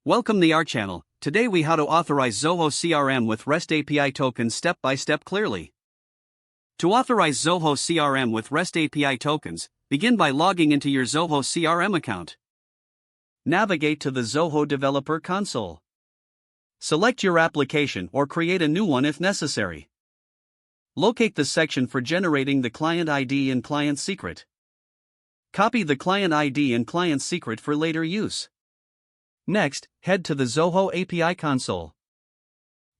Welcome to our channel. Today we how to authorize Zoho CRM with REST API tokens step by step clearly. To authorize Zoho CRM with REST API tokens, begin by logging into your Zoho CRM account. Navigate to the Zoho Developer Console. Select your application or create a new one if necessary. Locate the section for generating the client ID and client secret. Copy the client ID and client secret for later use. Next, head to the Zoho API console.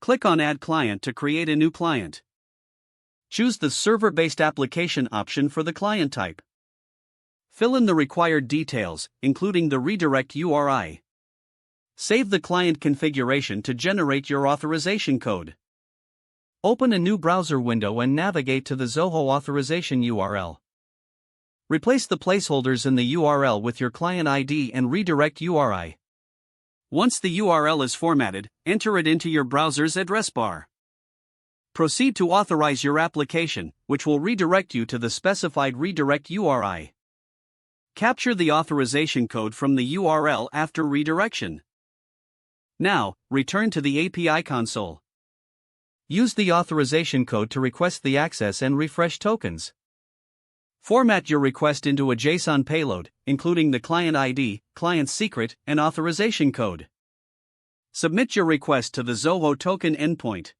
Click on Add Client to create a new client. Choose the server-based application option for the client type. Fill in the required details, including the redirect URI. Save the client configuration to generate your authorization code. Open a new browser window and navigate to the Zoho authorization URL. Replace the placeholders in the URL with your client ID and redirect URI. Once the URL is formatted, enter it into your browser's address bar. Proceed to authorize your application, which will redirect you to the specified redirect URI. Capture the authorization code from the URL after redirection. Now, return to the API console. Use the authorization code to request the access and refresh tokens. Format your request into a JSON payload, including the client ID, client secret, and authorization code. Submit your request to the Zoho token endpoint.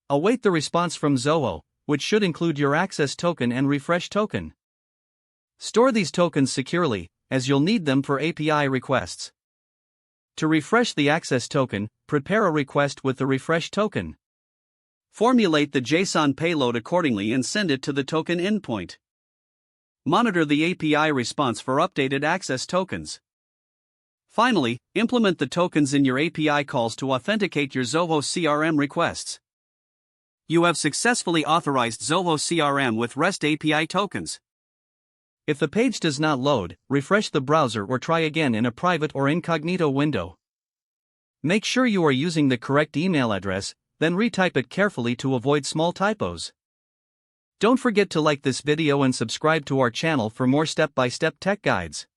Await the response from Zoho, which should include your access token and refresh token. Store these tokens securely, as you'll need them for API requests. To refresh the access token, prepare a request with the refresh token. Formulate the JSON payload accordingly and send it to the token endpoint. Monitor the API response for updated access tokens. Finally, implement the tokens in your API calls to authenticate your Zoho CRM requests. You have successfully authorized Zoho CRM with REST API tokens. If the page does not load, refresh the browser or try again in a private or incognito window. Make sure you are using the correct email address, then retype it carefully to avoid small typos. Don't forget to like this video and subscribe to our channel for more step-by-step tech guides.